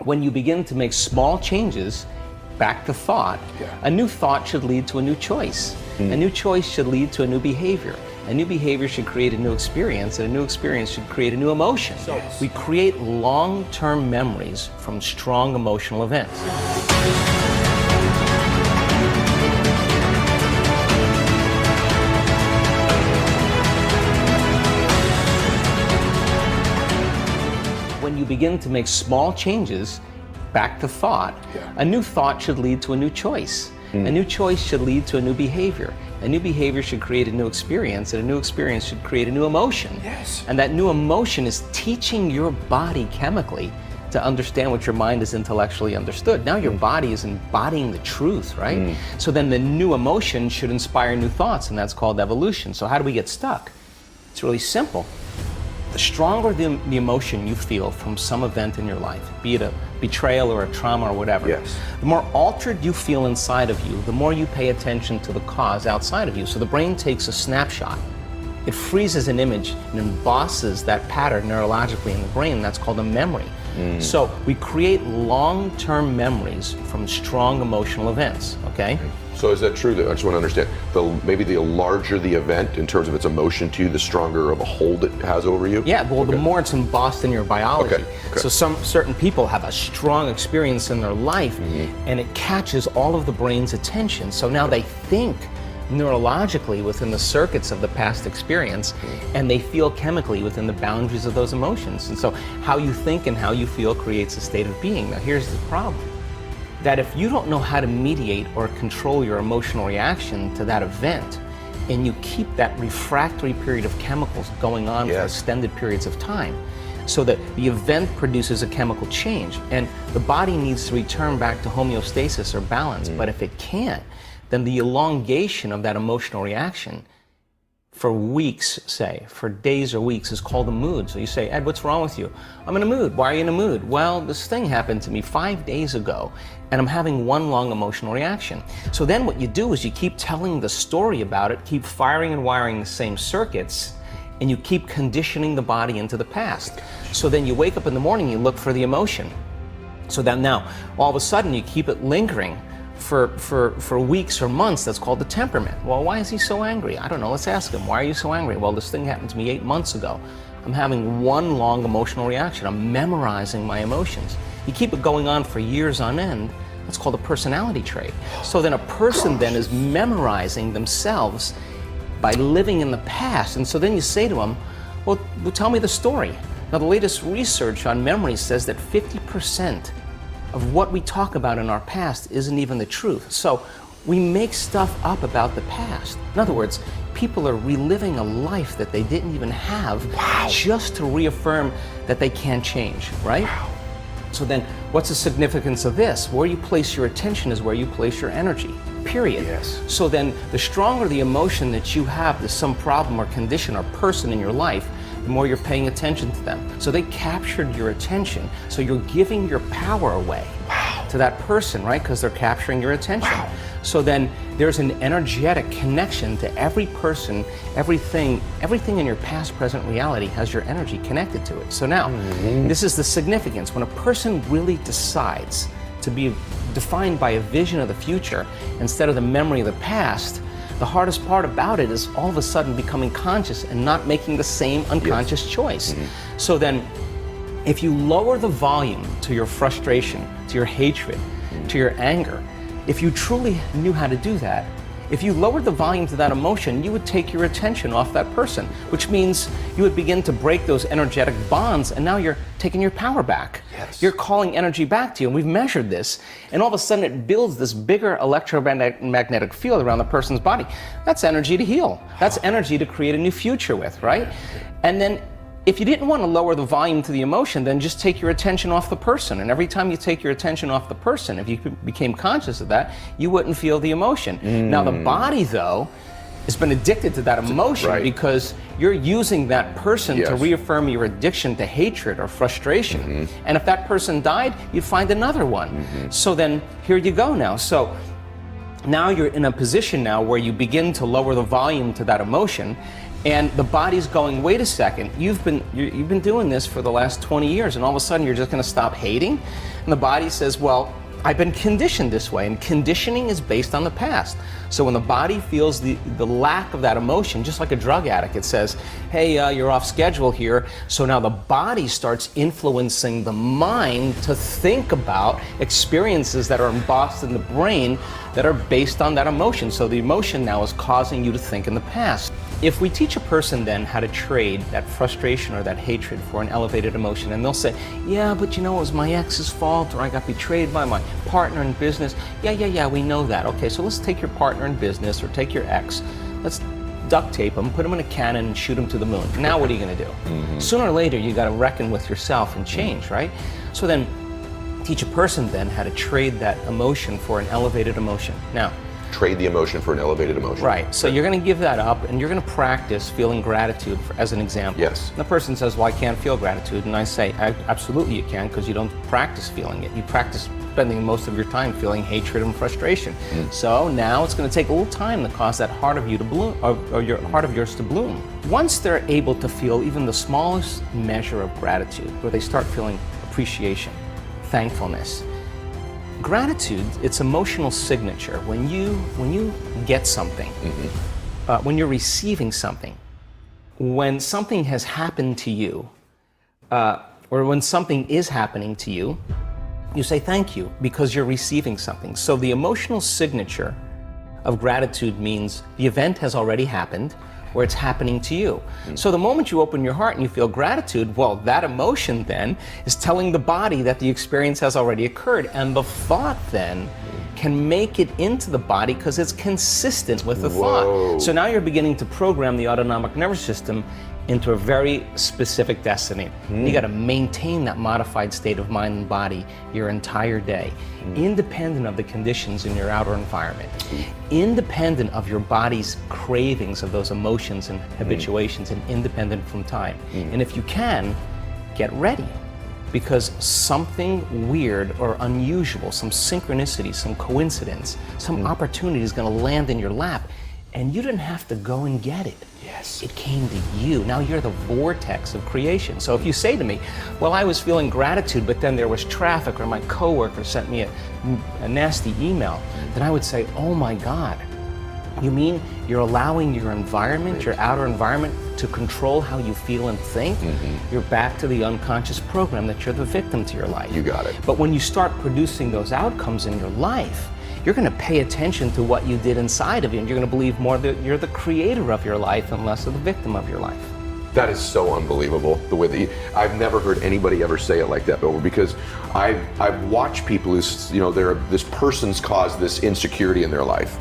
when you begin to make small changes back to thought, a new thought should lead to a new choice. A new choice should lead to a new behavior. A new behavior should create a new experience, and a new experience should create a new emotion. So we create long-term memories from strong emotional events. When you begin to make small changes back to thought, a new thought should lead to a new choice. A new choice should lead to a new behavior. A new behavior should create a new experience, and a new experience should create a new emotion. And that new emotion is teaching your body chemically to understand what your mind has intellectually understood. Now your body is embodying the truth, right? So then the new emotion should inspire new thoughts, and that's called evolution. So how do we get stuck? It's really simple. The stronger the emotion you feel from some event in your life, be it a betrayal or a trauma or whatever, the more altered you feel inside of you, the more you pay attention to the cause outside of you. So the brain takes a snapshot. It freezes an image and embosses that pattern neurologically in the brain. That's called a memory. So we create long-term memories from strong emotional events, okay? So is that true? I just want to understand. Maybe the larger the event in terms of its emotion to you, the stronger of a hold it has over you? Yeah, well, the more it's embossed in your biology. So certain people have a strong experience in their life, and it catches all of the brain's attention. So now they think neurologically within the circuits of the past experience, and they feel chemically within the boundaries of those emotions. And so how you think and how you feel creates a state of being. Now here's the problem. That if you don't know how to mediate or control your emotional reaction to that event, and you keep that refractory period of chemicals going on for extended periods of time, so that the event produces a chemical change, and the body needs to return back to homeostasis or balance. But if it can't, then the elongation of that emotional reaction for weeks, say, for days or weeks, is called a mood. So you say, Ed, what's wrong with you? I'm in a mood. Why are you in a mood? Well, this thing happened to me 5 days ago, and I'm having one long emotional reaction. So then what you do is you keep telling the story about it, keep firing and wiring the same circuits, and you keep conditioning the body into the past. So then you wake up in the morning, you look for the emotion. So that now, all of a sudden, you keep it lingering for weeks or months. That's called the temperament. Well, why is he so angry? I don't know. Let's ask him. Why are you so angry? Well, this thing happened to me 8 months ago. I'm having one long emotional reaction. I'm memorizing my emotions. You keep it going on for years on end. That's called a personality trait. So then a person then is memorizing themselves by living in the past. And so then you say to them, well, tell me the story. Now, the latest research on memory says that 50% of what we talk about in our past isn't even the truth. So we make stuff up about the past. In other words, people are reliving a life that they didn't even have just to reaffirm that they can't change, right? So then what's the significance of this? Where you place your attention is where you place your energy, period. So then the stronger the emotion that you have to some problem or condition or person in your life, the more you're paying attention to them. So they captured your attention. So you're giving your power away to that person, right? Because they're capturing your attention. So then there's an energetic connection to every person, everything in your past, present reality has your energy connected to it. So now, this is the significance. When a person really decides to be defined by a vision of the future instead of the memory of the past, the hardest part about it is all of a sudden becoming conscious and not making the same unconscious choice. So then, if you lower the volume to your frustration, to your hatred, to your anger, if you truly knew how to do that, if you lowered the volume to that emotion, you would take your attention off that person, which means you would begin to break those energetic bonds, and now you're taking your power back. You're calling energy back to you, and we've measured this, and all of a sudden it builds this bigger electromagnetic field around the person's body. That's energy to heal. That's energy to create a new future with, right? And then if you didn't want to lower the volume to the emotion, then just take your attention off the person. And every time you take your attention off the person, if you became conscious of that, you wouldn't feel the emotion. Now the body, though, has been addicted to that emotion because you're using that person to reaffirm your addiction to hatred or frustration. And if that person died, you'd find another one. So then here you go now. So now you're in a position now where you begin to lower the volume to that emotion, And the body's going, wait a second, you've been doing this for the last 20 years, and all of a sudden you're just going to stop hating? And the body says, well, I've been conditioned this way, and conditioning is based on the past. So when the body feels the lack of that emotion, just like a drug addict, it says, hey, you're off schedule here. So now the body starts influencing the mind to think about experiences that are embossed in the brain that are based on that emotion. So the emotion now is causing you to think in the past. If we teach a person then how to trade that frustration or that hatred for an elevated emotion, and they'll say, yeah, but you know, it was my ex's fault, or I got betrayed by my partner in business. Yeah, we know that. Okay, so let's take your partner in business or take your ex. Let's duct tape him, put him in a cannon, and shoot him to the moon. Now what are you going to do? Sooner or later, you got to reckon with yourself and change, right? So then, teach a person then how to trade that emotion for an elevated emotion. Now, trade the emotion for an elevated emotion. Right. So you're going to give that up, and you're going to practice feeling gratitude, as an example. Yes. And the person says, well, I can't feel gratitude. And I say, absolutely you can, because you don't practice feeling it. You practice spending most of your time feeling hatred and frustration. So now it's going to take a little time to cause that heart of you to bloom, or your heart of yours to bloom. Once they're able to feel even the smallest measure of gratitude, where they start feeling appreciation, thankfulness, gratitude, it's emotional signature. When you get something, when you're receiving something, when something has happened to you, or when something is happening to you, you say thank you because you're receiving something. So the emotional signature of gratitude means the event has already happened, or it's happening to you. So the moment you open your heart and you feel gratitude, well, that emotion then is telling the body that the experience has already occurred, and the thought then can make it into the body because it's consistent with the thought. So now you're beginning to program the autonomic nervous system into a very specific destiny. You got to maintain that modified state of mind and body your entire day, independent of the conditions in your outer environment, independent of your body's cravings of those emotions and habituations, and independent from time. And if you can, get ready, because something weird or unusual, some synchronicity, some coincidence, some opportunity is going to land in your lap, and you didn't have to go and get it. Yes. It came to you. Now you're the vortex of creation. So if you say to me, well, I was feeling gratitude, but then there was traffic, or my coworker sent me a nasty email, then I would say, oh my God, you mean you're allowing your environment, your outer environment, to control how you feel and think? You're back to the unconscious program that you're the victim to your life. You got it. But when you start producing those outcomes in your life, you're going to pay attention to what you did inside of you, and you're going to believe more that you're the creator of your life and less of the victim of your life. That is so unbelievable, the way that I've never heard anybody ever say it like that, Bill, because I've watched people who's, this person's caused this insecurity in their life.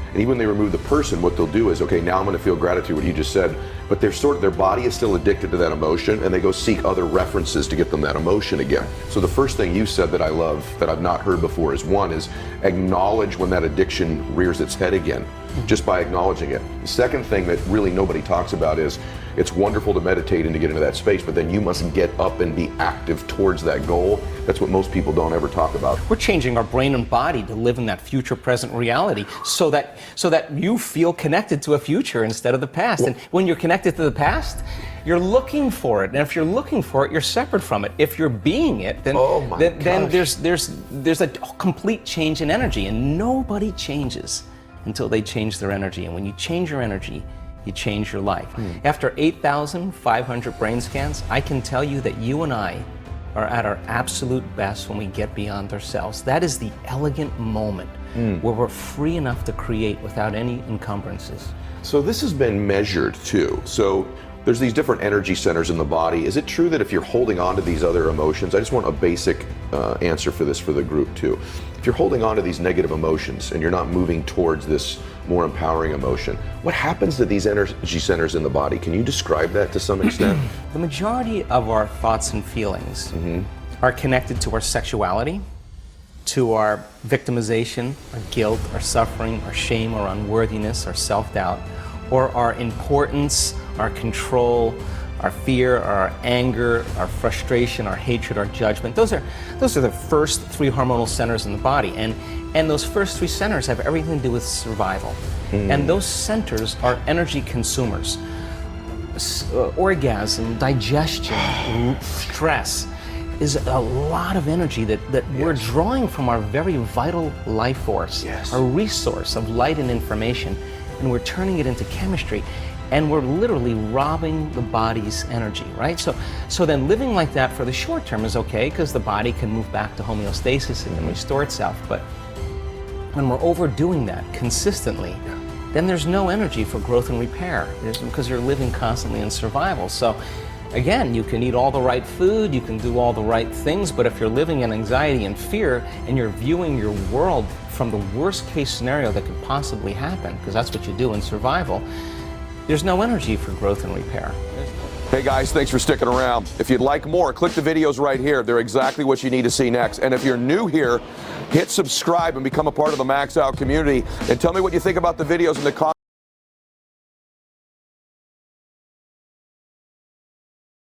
And even when they remove the person, what they'll do is, okay, now I'm going to feel gratitude, what you just said, but their body is still addicted to that emotion, and they go seek other references to get them that emotion again. So the first thing you said that I love, that I've not heard before, is one, is acknowledge when that addiction rears its head again, just by acknowledging it. The second thing that really nobody talks about is, it's wonderful to meditate and to get into that space, but then you must get up and be active towards that goal. That's what most people don't ever talk about. We're changing our brain and body to live in that future present reality so that you feel connected to a future instead of the past. And when you're connected to the past, you're looking for it. And if you're looking for it, you're separate from it. If you're being it, then there's a complete change in energy, and nobody changes until they change their energy. And when you change your energy, you change your life. After 8,500 brain scans, I can tell you that you and I are at our absolute best when we get beyond ourselves. That is the elegant moment where we're free enough to create without any encumbrances. So this has been measured too. So there's these different energy centers in the body. Is it true that if you're holding on to these other emotions, I just want a basic answer for this for the group too. If you're holding on to these negative emotions and you're not moving towards this more empowering emotion, what happens to these energy centers in the body? Can you describe that to some extent? The majority of our thoughts and feelings are connected to our sexuality, to our victimization, our guilt, our suffering, our shame, our unworthiness, our self-doubt, or our importance, our control, our fear, our anger, our frustration, our hatred, our judgment. Those are the first three hormonal centers in the body, and those first three centers have everything to do with survival. And those centers are energy consumers. orgasm, digestion, stress is a lot of energy that we're drawing from our very vital life force, our resource of light and information, and we're turning it into chemistry. And we're literally robbing the body's energy, right? So then living like that for the short term is okay, because the body can move back to homeostasis and can restore itself. But when we're overdoing that consistently, then there's no energy for growth and repair, because you're living constantly in survival. So again, you can eat all the right food, you can do all the right things, but if you're living in anxiety and fear, and you're viewing your world from the worst case scenario that could possibly happen, because that's what you do in survival, there's no energy for growth and repair. Hey guys, thanks for sticking around. If you'd like more, click the videos right here. They're exactly what you need to see next. And if you're new here, hit subscribe and become a part of the Max Out community. And tell me what you think about the videos in the comments.